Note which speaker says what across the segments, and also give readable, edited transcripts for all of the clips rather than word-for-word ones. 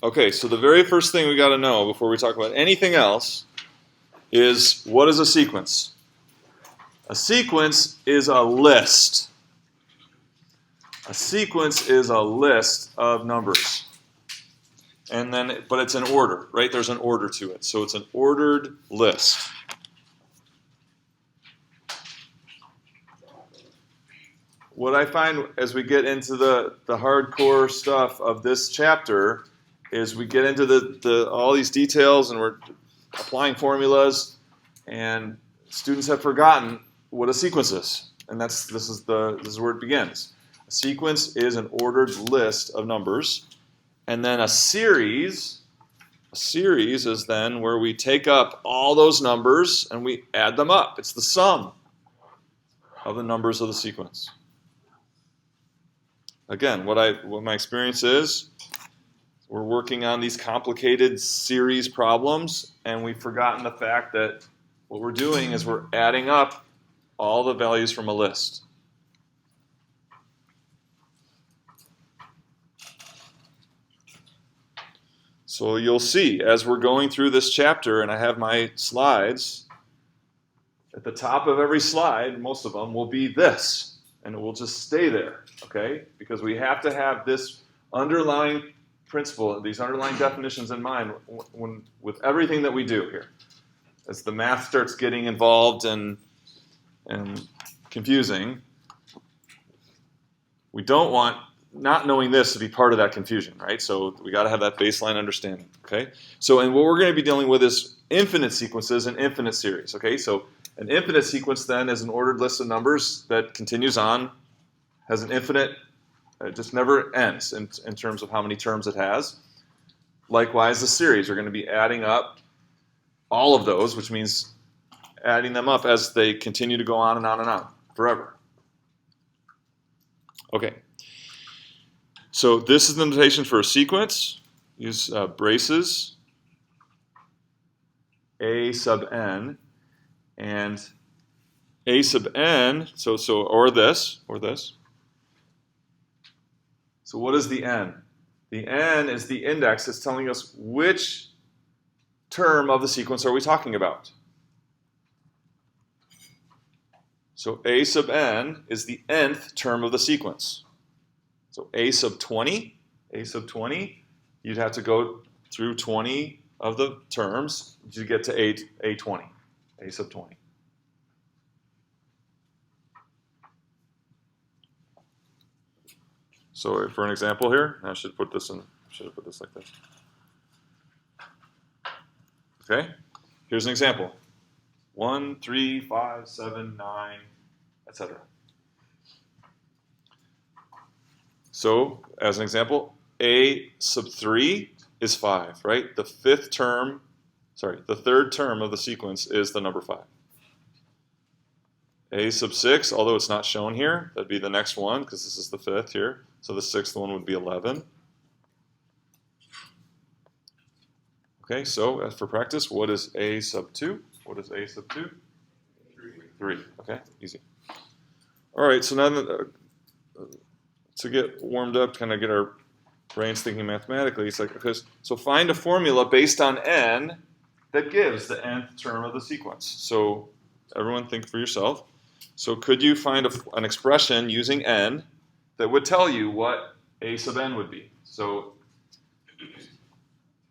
Speaker 1: Okay, so the very first thing we got to know before we talk about anything else is, what is a sequence? A sequence is a list. A sequence is a list of numbers. And then, but it's in order, right? There's an order to it. So it's an ordered list. What I find as we get into the hardcore stuff of this chapter is we get into all these details and we're applying formulas, and students have forgotten what a sequence is. And this is where it begins. A sequence is an ordered list of numbers. And then a series is then where we take up all those numbers and we add them up. It's the sum of the numbers of the sequence. Again, what my experience is, we're working on these complicated series problems, and we've forgotten the fact that what we're doing is we're adding up all the values from a list. So you'll see, as we're going through this chapter, and I have my slides, at the top of every slide, most of them, will be this, and it will just stay there, okay? Because we have to have this underlying principle, these underlying definitions in mind with everything that we do here. As the math starts getting involved and confusing, we don't want not knowing this to be part of that confusion, right? So we got to have that baseline understanding, okay? So, and what we're going to be dealing with is infinite sequences and infinite series, okay? So an infinite sequence then is an ordered list of numbers that continues on, has an infinite, it just never ends in terms of how many terms it has. Likewise, the series, we're going to be adding up all of those, which means adding them up as they continue to go on and on and on forever. Okay. So this is the notation for a sequence. Use braces, a sub n, and a sub n, or this. So what is the n? The n is the index that's telling us which term of the sequence are we talking about. So a sub n is the nth term of the sequence. So a sub 20, you'd have to go through 20 of the terms to get to a20, a sub 20. So for an example here, I should have put this like this. Okay, here's an example. 1, 3, 5, 7, 9, etc. So, as an example, a sub 3 is 5, right? The third term of the sequence is the number 5. A sub 6, although it's not shown here, that'd be the next one, because this is the 5th here. So the 6th one would be 11. Okay, so as for practice, what is a sub 2? What is a sub 2? 3. Okay, easy. All right, so now to get warmed up, kind of get our brains thinking mathematically, it's like, so find a formula based on n that gives the nth term of the sequence. So everyone think for yourself. So could you find an expression using n that would tell you what a sub n would be? So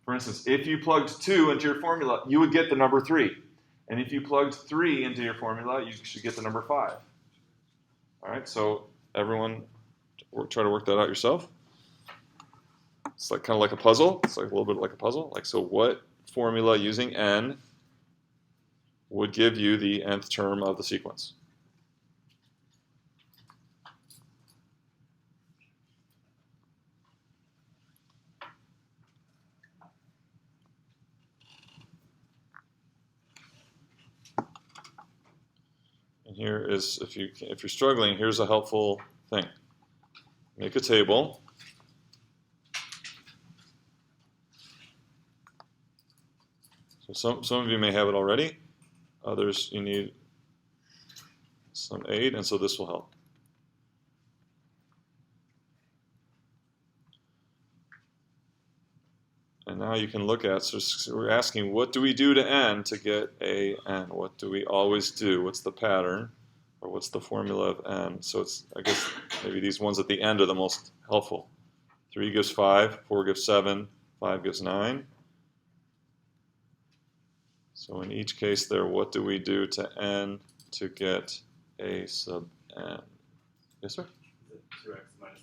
Speaker 1: for instance, if you plugged 2 into your formula, you would get the number 3. And if you plugged 3 into your formula, you should get the number 5. All right, so everyone try to work that out yourself. It's like kind of like a puzzle. It's like a little bit like a puzzle. Like, so what formula using n would give you the nth term of the sequence? And here is, if you're struggling, here's a helpful thing. Make a table. So some of you may have it already. Others, you need some aid, and so this will help. And now you can look at, so we're asking, what do we do to n to get a n? What do we always do? What's the pattern? Or what's the formula of n? So it's, I guess, maybe these ones at the end are the most helpful. 3 gives 5, 4 gives 7, 5 gives 9. So in each case there, what do we do to n to get a sub n? Yes, sir?
Speaker 2: Is it 2x minus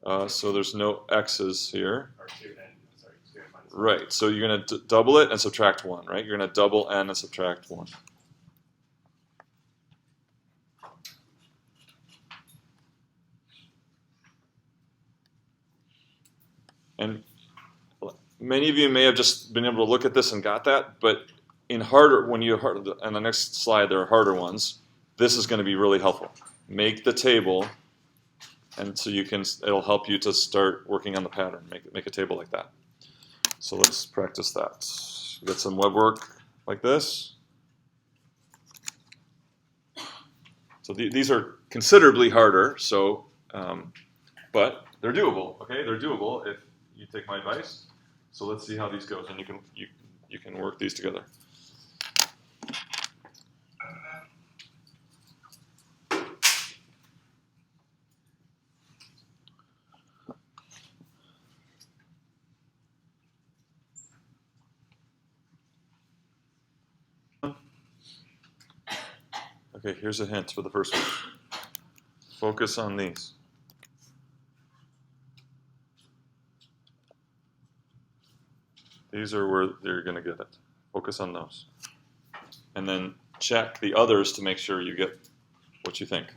Speaker 2: 1?
Speaker 1: So there's no x's here.
Speaker 2: Or 2n, sorry, 2n minus 1.
Speaker 1: Right, so you're going to double it and subtract 1, right? You're going to double n and subtract 1. And many of you may have just been able to look at this and got that, but in harder, when you, on the next slide, there are harder ones. This is going to be really helpful. Make the table, and so you can, it'll help you to start working on the pattern. Make a table like that. So let's practice that. Get some web work like this. So these are considerably harder, so, but they're doable. Okay, they're doable if you take my advice. So let's see how these go, and you can work these together. Okay, here's a hint for the first one. Focus on these. These are where you're going to get it. Focus on those. And then check the others to make sure you get what you think.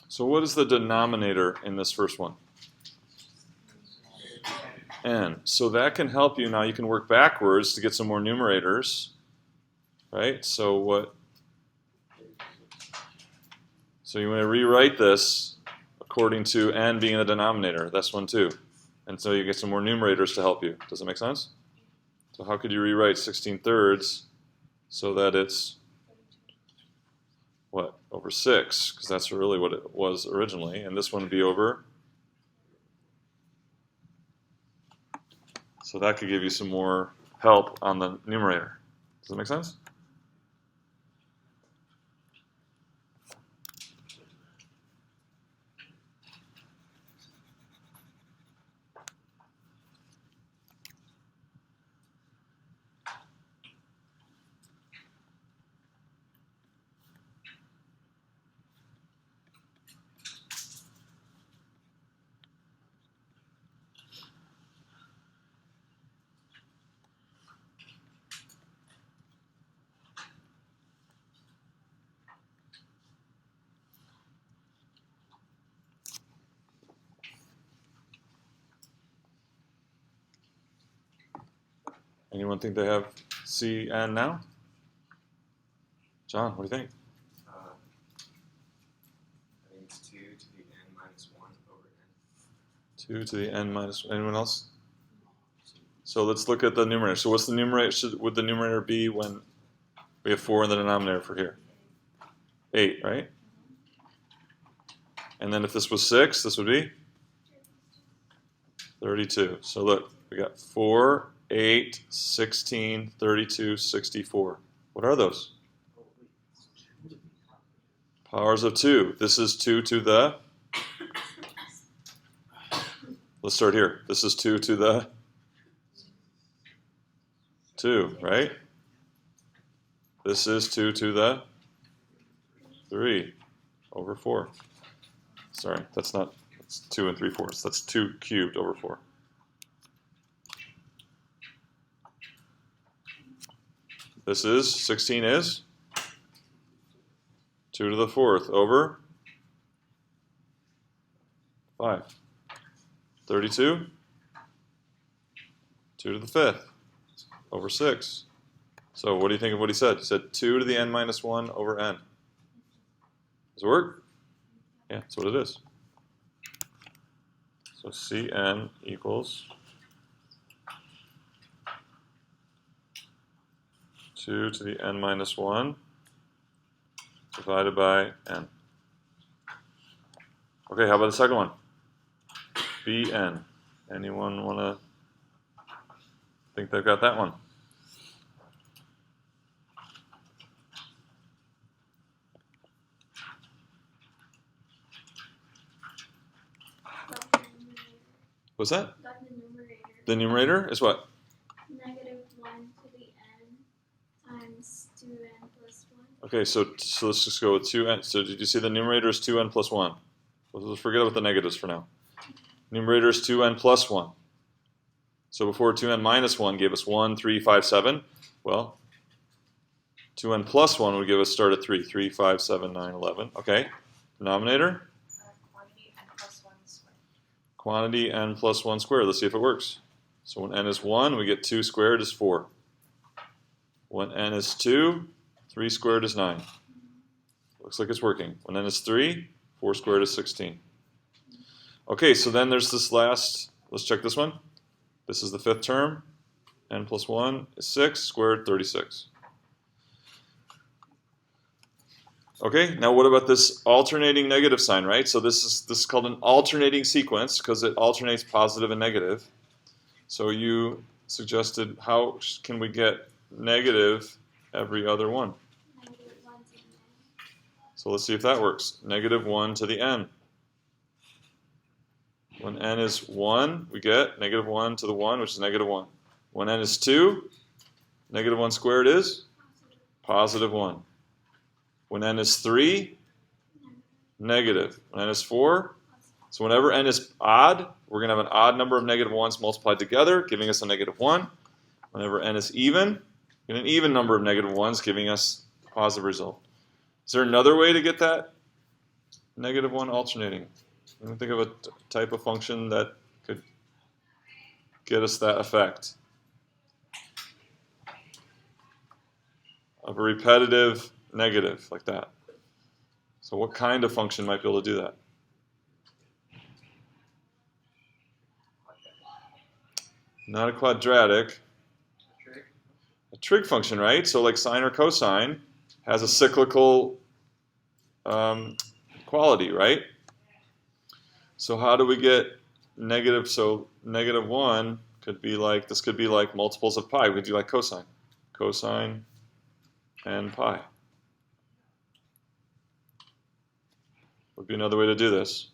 Speaker 1: So what is the denominator in this first one? N. So that can help you. Now you can work backwards to get some more numerators, right? So what? So you want to rewrite this according to n being the denominator. That's one too. And so you get some more numerators to help you. Does that make sense? So how could you rewrite 16/3 so that it's what? Over 6, because that's really what it was originally. And this one would be over. So that could give you some more help on the numerator. Does that make sense? Anyone think they have Cn now? John, what do you think?
Speaker 2: I think it's 2 to the n minus 1 over n.
Speaker 1: 2 to the n minus, anyone else? So let's look at the numerator. So what's the numerator, would the numerator be when we have 4 in the denominator for here? 8, right? And then if this was 6, this would be 32. So look, we got 4, 8, 16, 32, 64. What are those? Powers of 2. This is 2 to the... Let's start here. This is 2 to the 2, right? This is 2 to the 3 over 4. Sorry, that's 2 and 3/4. That's 2 cubed over 4. This is, 16 is 2 to the 4th over 5. 32, 2 to the 5th over 6. So what do you think of what he said? He said 2 to the n minus 1 over n. Does it work? Yeah, that's what it is. So Cn equals 2 to the n minus 1 divided by n. Okay, how about the second one? Bn. Anyone want to think they've got that one? What's that?
Speaker 3: Got the numerator.
Speaker 1: The numerator is what?
Speaker 3: Negative 1 to the n times 2n plus 1.
Speaker 1: Okay, so let's just go with 2n. So did you see the numerator is 2n plus 1? Let's forget about the negatives for now. Numerator is 2n plus 1. So before 2n minus 1 gave us 1, 3, 5, 7. Well, 2n plus 1 would give us start at 3. 3, 5, 7, 9, 11. Okay. Denominator?
Speaker 4: Quantity n plus 1 squared.
Speaker 1: Quantity n plus 1 squared. Let's see if it works. So when n is 1, we get 2 squared is 4. When n is 2, 3 squared is 9. Looks like it's working. When n is 3, 4 squared is 16. Okay, so then there's this last, let's check this one. This is the 5th term. N plus 1 is 6, squared 36. Okay, now what about this alternating negative sign, right? So this is called an alternating sequence because it alternates positive and negative. So you suggested how can we get negative every other one?
Speaker 3: Negative 1 to the n.
Speaker 1: So let's see if that works. Negative 1 to the n. When n is 1, we get negative 1 to the 1, which is negative 1. When n is 2, negative 1 squared is positive 1. When n is 3, negative. When n is 4, so whenever n is odd, we're going to have an odd number of negative 1s multiplied together, giving us a negative 1. Whenever n is even, we get an even number of negative 1s, giving us a positive result. Is there another way to get that negative 1 alternating? Let me think of a type of function that could get us that effect of a repetitive negative like that. So what kind of function might be able to do that? Not a quadratic. A trig function, right? So like sine or cosine has a cyclical quality, right? So how do we get negative? So negative 1 could be like, this could be like multiples of pi. We could do like cosine. Cosine and pi would be another way to do this.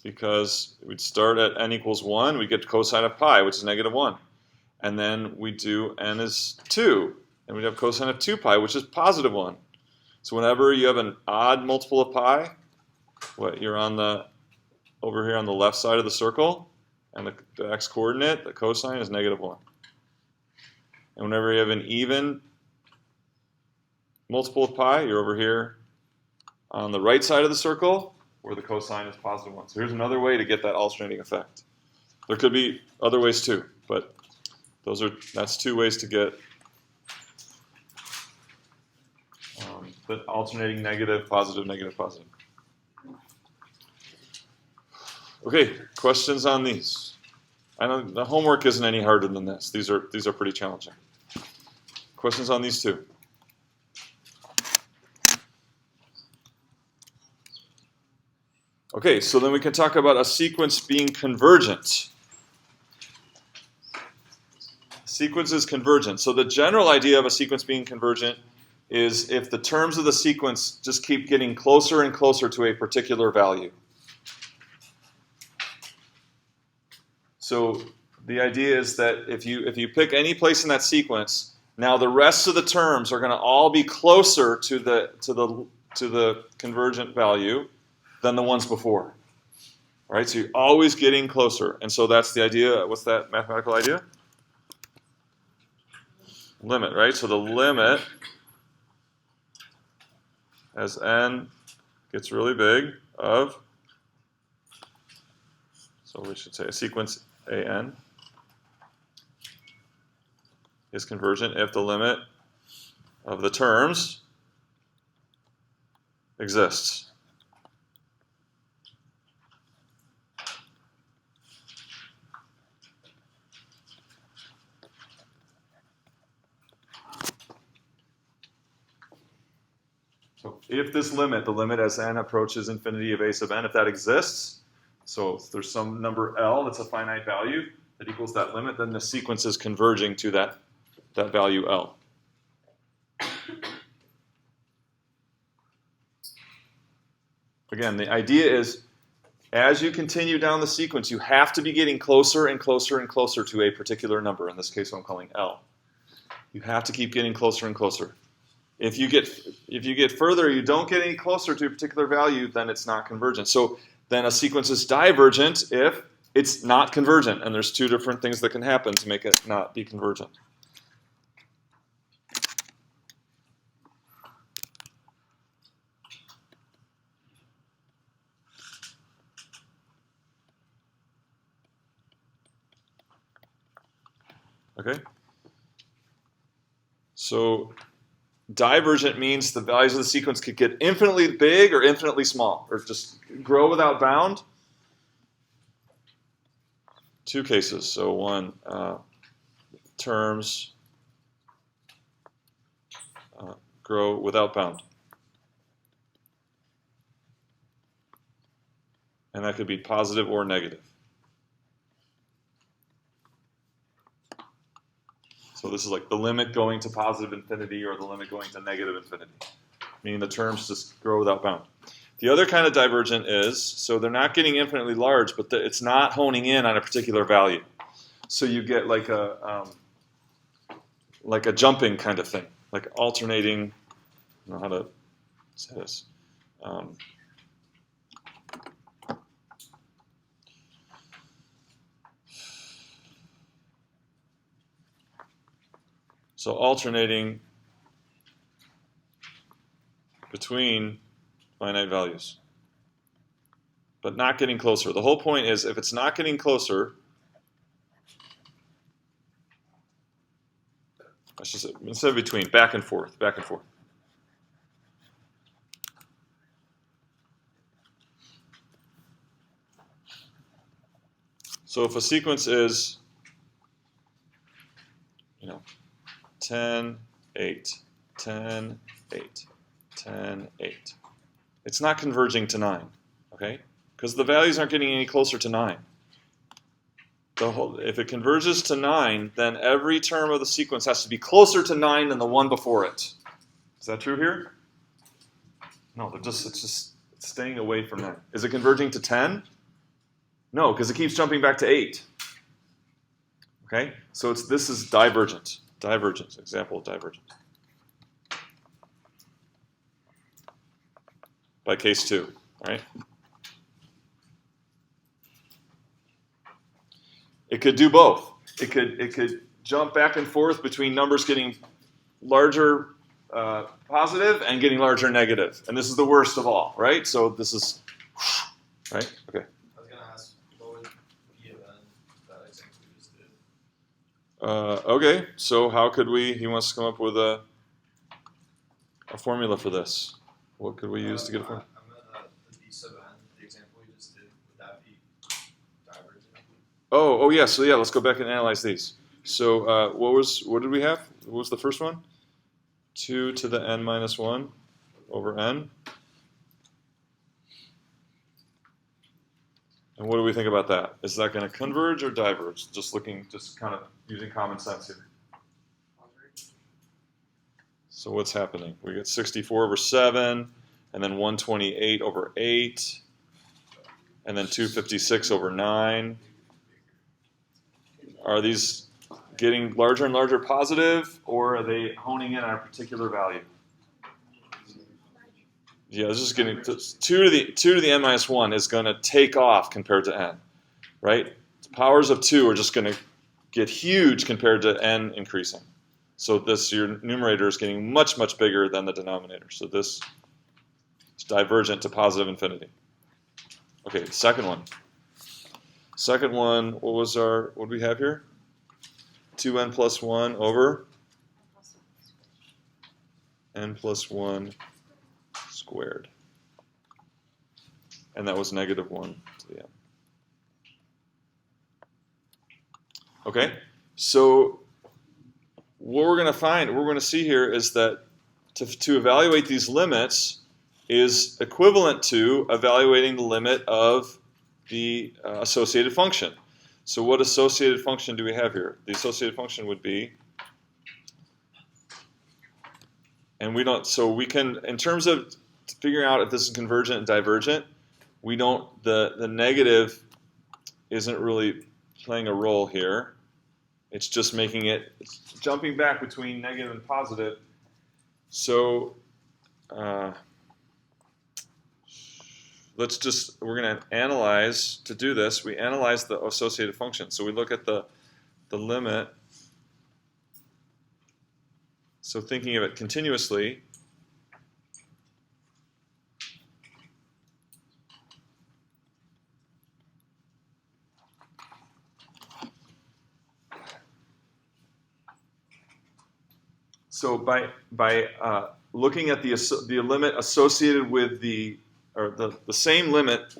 Speaker 1: Because we'd start at n equals 1, we get cosine of pi, which is negative 1. And then we do n is 2, and we'd have cosine of 2 pi, which is positive 1. So whenever you have an odd multiple of pi, what you're on the over here on the left side of the circle, and the x-coordinate, the cosine is negative 1. And whenever you have an even multiple of pi, you're over here on the right side of the circle, where the cosine is positive 1. So here's another way to get that alternating effect. There could be other ways too, but That's two ways to get the alternating negative, positive, negative, positive. Okay, questions on these? I know the homework isn't any harder than this. These are pretty challenging. Questions on these two? Okay, so then we can talk about a sequence being convergent. Sequence is convergent. So the general idea of a sequence being convergent is if the terms of the sequence just keep getting closer and closer to a particular value. So the idea is that if you pick any place in that sequence, now the rest of the terms are going to all be closer to the convergent value than the ones before. All right, so you're always getting closer. And so that's the idea. What's that mathematical idea? Limit, right? So the limit as n gets really big of, so we should say a sequence an is convergent if the limit of the terms exists. So if this limit, the limit as n approaches infinity of a sub n, if that exists, so if there's some number L that's a finite value that equals that limit, then the sequence is converging to that value L. Again, the idea is as you continue down the sequence, you have to be getting closer and closer and closer to a particular number. In this case, I'm calling L. You have to keep getting closer and closer. If you get further, you don't get any closer to a particular value, then it's not convergent. So then a sequence is divergent if it's not convergent. And there's two different things that can happen to make it not be convergent. Okay? So divergent means the values of the sequence could get infinitely big or infinitely small, or just grow without bound. Two cases. So one, terms grow without bound. And that could be positive or negative. So this is like the limit going to positive infinity or the limit going to negative infinity, meaning the terms just grow without bound. The other kind of divergent is, so they're not getting infinitely large, but it's not honing in on a particular value. So you get like a jumping kind of thing, like alternating, I don't know how to say this. So alternating between finite values, but not getting closer. The whole point is if it's not getting closer, let's just instead of between, back and forth, back and forth. So if a sequence is, 10, 8, 10, 8, 10, 8. It's not converging to 9, okay? Because the values aren't getting any closer to 9. If it converges to 9, then every term of the sequence has to be closer to 9 than the one before it. Is that true here? No, it's just staying away from 9. Is it converging to 10? No, because it keeps jumping back to 8. Okay? So this is divergent. Divergence, example of divergence. By case 2, right? It could do both. It could jump back and forth between numbers getting larger positive and getting larger negative. And this is the worst of all, right? So this is, right? Okay.
Speaker 2: I was going to ask, what would be that example you just did?
Speaker 1: Okay, so how could we? He wants to come up with a formula for this. What could we use to get a formula?
Speaker 2: I'm at the d sub n, the example we just did. Would that be divergent?
Speaker 1: Oh yeah. So yeah, let's go back and analyze these. So what did we have? What was the first one? 2 to the n minus 1 over n. And what do we think about that? Is that going to converge or diverge? Just kind of using common sense here. So what's happening? We get 64 over 7, and then 128 over 8, and then 256 over 9. Are these getting larger and larger positive, or are they honing in on a particular value? Yeah, it's just getting 2 to the n minus 1 is going to take off compared to n, right? The powers of 2 are just going to get huge compared to n increasing. So your numerator is getting much, much bigger than the denominator. So this is divergent to positive infinity. Okay, second one. Second one, what do we have here? 2n plus 1 over n plus 1 squared. And that was negative 1 to the n. Okay, so what we're going to see here is that to evaluate these limits is equivalent to evaluating the limit of the associated function. So what associated function do we have here? The associated function would be, and we can, in terms of figuring out if this is convergent and divergent, the negative isn't really playing a role here. It's just it's jumping back between negative and positive. So we're going to analyze, to do this, we analyze the associated function. So we look at the limit. So thinking of it continuously, so by looking at the limit associated with the same limit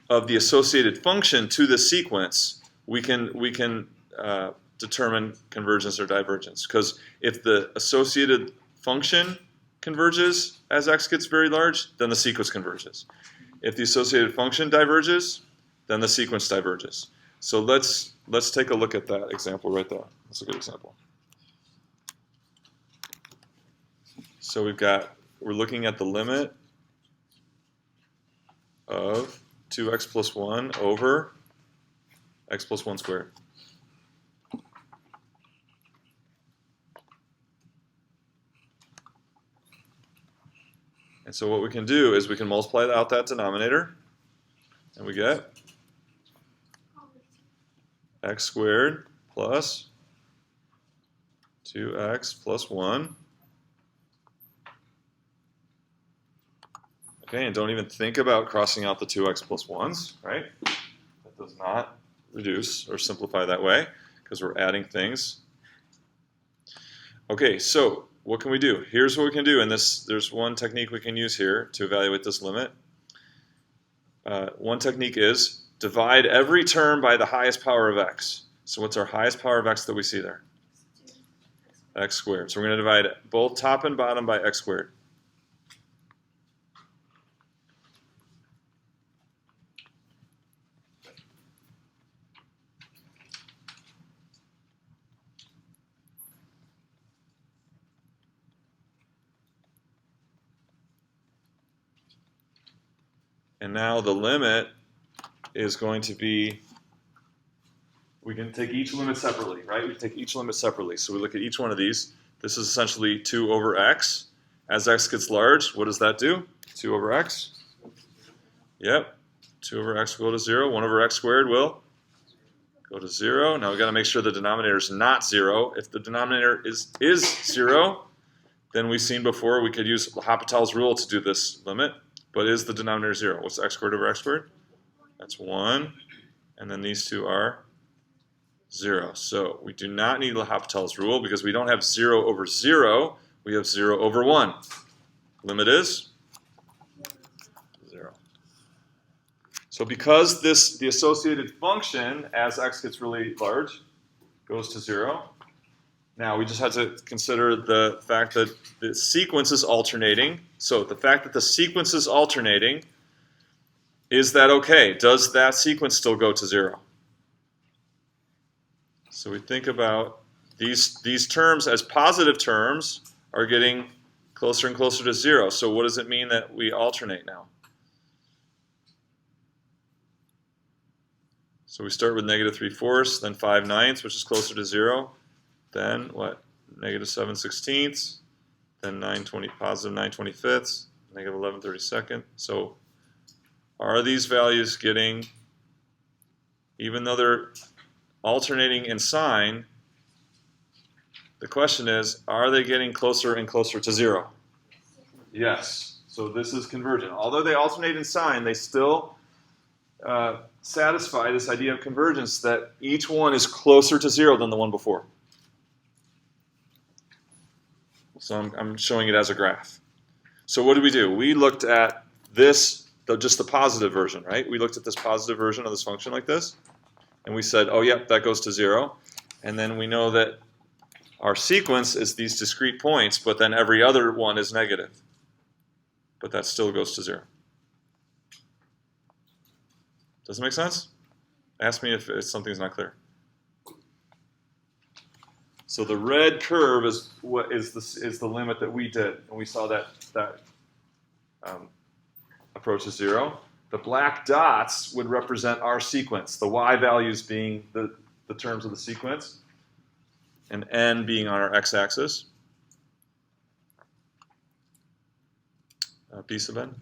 Speaker 1: of the associated function to the sequence, we can determine convergence or divergence. Because if the associated function converges as x gets very large, then the sequence converges. If the associated function diverges, then the sequence diverges. So let's take a look at that example right there. That's a good example. So we're looking at the limit of 2x plus 1 over x plus 1 squared. And so what we can do is we can multiply out that denominator, and we get x squared plus 2x plus 1. Okay, and don't even think about crossing out the 2x plus 1s, right? That does not reduce or simplify that way because we're adding things. Okay, so what can we do? Here's what we can do, and there's one technique we can use here to evaluate this limit. One technique is divide every term by the highest power of x. So what's our highest power of x that we see there? X squared. So we're going to divide both top and bottom by x squared. And now the limit is going to be, we can take each limit separately, right? We take each limit separately. So we look at each one of these. This is essentially 2 over x. As x gets large, what does that do? 2 over x. Yep. 2 over x will go to 0. 1 over x squared will go to 0. Now we've got to make sure the denominator is not 0. If the denominator is 0, then we've seen before we could use L'Hopital's rule to do this limit. But is the denominator 0? What's x squared over x squared? That's 1. And then these two are 0. So we do not need L'Hopital's rule because we don't have 0 over 0. We have 0 over 1. Limit is 0. So because the associated function, as x gets really large, goes to 0, now we just have to consider the fact that the sequence is alternating. So the fact that the sequence is alternating, is that okay? Does that sequence still go to 0? So we think about these terms as positive terms are getting closer and closer to 0. So what does it mean that we alternate now? So we start with -3/4, then 5/9, which is closer to 0. Then what? -7/16, then positive 9/25, -11/32. So are these values getting, even though they're alternating in sign, the question is, are they getting closer and closer to 0? Yes. So this is convergent. Although they alternate in sign, they still satisfy this idea of convergence that each one is closer to 0 than the one before. So I'm showing it as a graph. So what did we do? We looked at this, just the positive version, right? We looked at this positive version of this function like this, and we said, oh, yep, that goes to 0. And then we know that our sequence is these discrete points, but then every other one is negative. But that still goes to 0. Does it make sense? Ask me if something's not clear. So the red curve is what is the limit that we did, and we saw that approaches 0. The black dots would represent our sequence, the y values being the terms of the sequence, and n being on our x-axis. B sub n.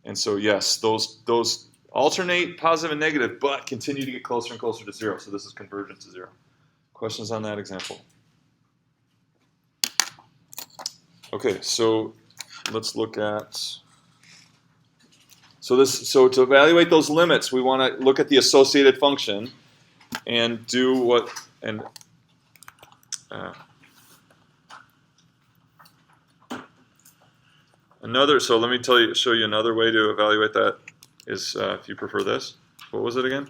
Speaker 1: And so yes, those alternate positive and negative, but continue to get closer and closer to 0. So this is convergent to 0. Questions on that example? Okay, so let's look at. So to evaluate those limits, we want to look at the associated function and do what and. So let me show you another way to evaluate that is if you prefer this. What was it again?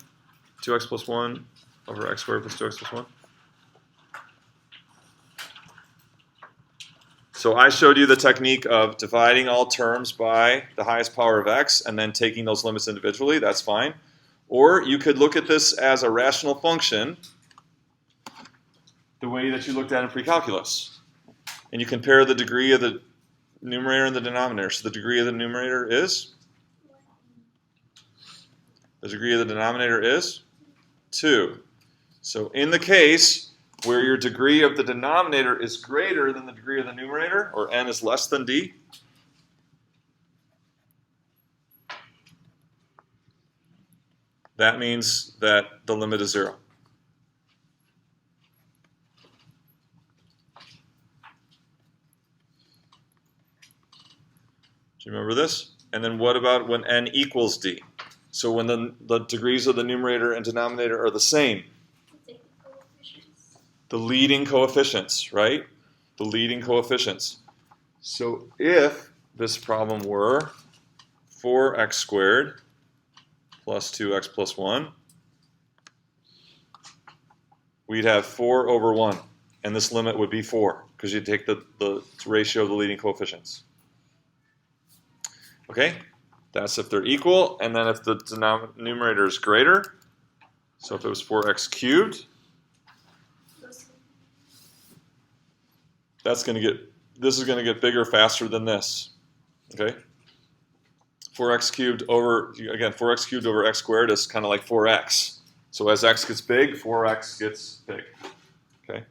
Speaker 1: 2x plus 1 over x squared plus 2x plus 1. So I showed you the technique of dividing all terms by the highest power of x and then taking those limits individually. That's fine. Or you could look at this as a rational function the way that you looked at in pre-calculus. And you compare the degree of the numerator and the denominator. So the degree of the numerator is? The degree of the denominator is 2. So in the case where your degree of the denominator is greater than the degree of the numerator, or n is less than d, that means that the limit is 0. Do you remember this? And then what about when n equals d? So when the degrees of the numerator and denominator are the same. The leading coefficients, right? The leading coefficients. So if this problem were 4x squared plus 2x plus 1, we'd have 4 over 1. And this limit would be 4, because you'd take the ratio of the leading coefficients. Okay? That's if they're equal. And then if the numerator is greater, so if it was 4x cubed, this is going to get bigger faster than this. Okay? 4x cubed over, again, 4x cubed over x squared is kind of like 4x. So as x gets big, 4x gets big. Okay?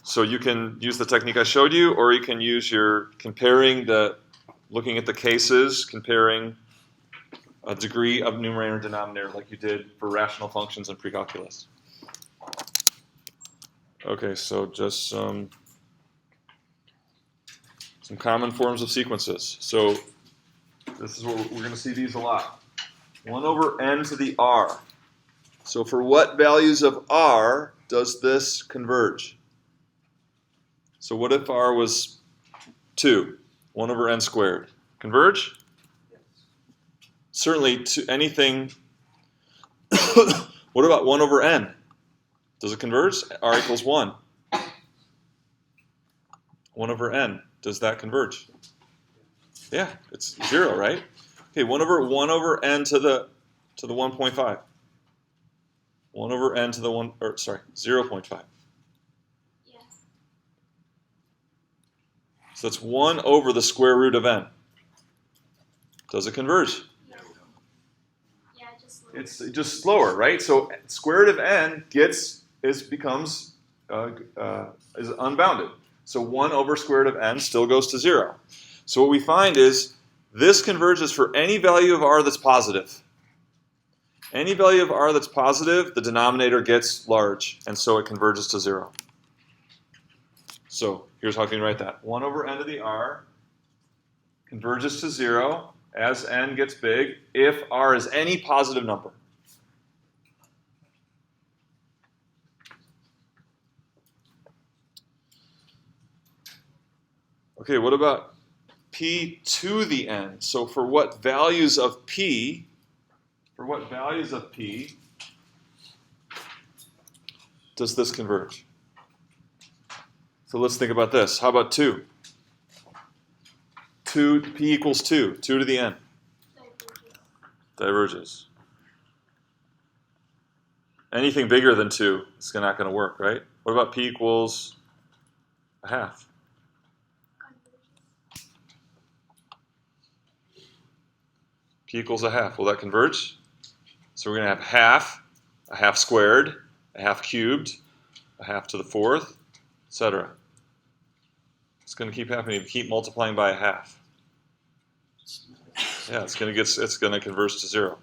Speaker 1: So you can use the technique I showed you, or you can use your looking at the cases, comparing a degree of numerator and denominator like you did for rational functions in pre-calculus. Okay, so just some common forms of sequences. So this is what we're going to see these a lot. 1 over n to the r. So for what values of r does this converge? So what if r was 2? 1 over n squared. Converge?
Speaker 2: Yes.
Speaker 1: Certainly to anything. What about 1 over n? Does it converge? R equals 1. 1 over n. Does that converge? Yeah, it's 0, right? Okay, 1 over n to the 1.5. 1 over n to the 0.5.
Speaker 3: Yes.
Speaker 1: So that's 1 over the square root of n. Does it converge?
Speaker 3: Yes. Yeah, just lower.
Speaker 1: It's just slower, right? So square root of n becomes unbounded. So 1 over square root of n still goes to 0. So what we find is this converges for any value of r that's positive. Any value of r that's positive, the denominator gets large, and so it converges to 0. So here's how you can write that. 1 over n to the r converges to 0 as n gets big if r is any positive number. Okay, what about p to the n? So for what values of p, does this converge? So let's think about this. How about 2? 2p equals 2. 2 to the n. Diverges. Anything bigger than 2 is not going to work, right? What about p equals a half? P equals a half. Will that converge? So we're going to have a half squared, a half cubed, a half to the 4th, etc. It's going to keep happening. Keep multiplying by a half. Yeah, it's going to converge to 0.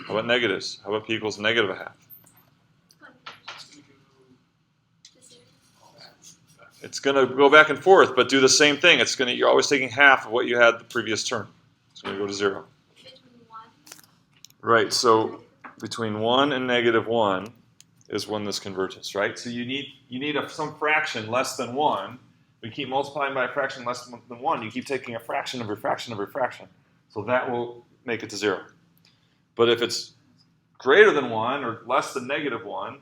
Speaker 1: How about negatives? How about p equals negative a half? It's going to go back and forth, but do the same thing. You're always taking half of what you had the previous term. It's going to go to 0.
Speaker 3: Between 1.
Speaker 1: Right. So between 1 and negative 1 is when this converges, right? So you need some fraction less than 1. We keep multiplying by a fraction less than 1. You keep taking a fraction of your fraction of your fraction. So that will make it to 0. But if it's greater than 1 or less than negative 1,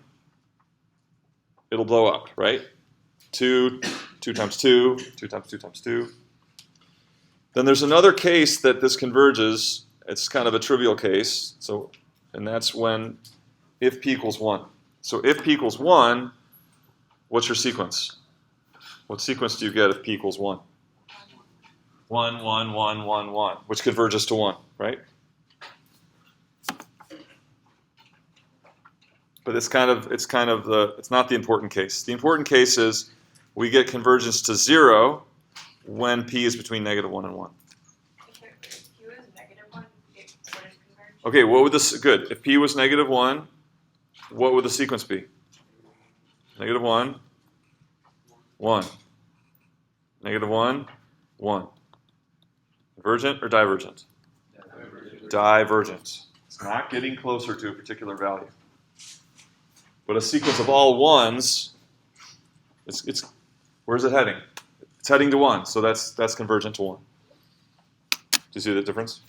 Speaker 1: it'll blow up, right? 2 times 2, 2 times 2 times 2. Then there's another case that this converges. It's kind of a trivial case. And that's when if p equals 1. So if p equals 1, what's your sequence? What sequence do you get if p equals 1? 1, 1, 1, 1, 1, which converges to 1, right? But it's not the important case. The important case is we get convergence to 0 when p is between negative 1 and 1.
Speaker 4: If Q is negative 1, what is converged?
Speaker 1: Okay, what would this, good. If p was negative 1, what would the sequence be? Negative 1, 1. Negative 1, 1. Convergent or divergent? Divergent. It's not getting closer to a particular value. But a sequence of all 1s, it's where's it heading? It's heading to 1, so that's convergent to 1. Do you see the difference?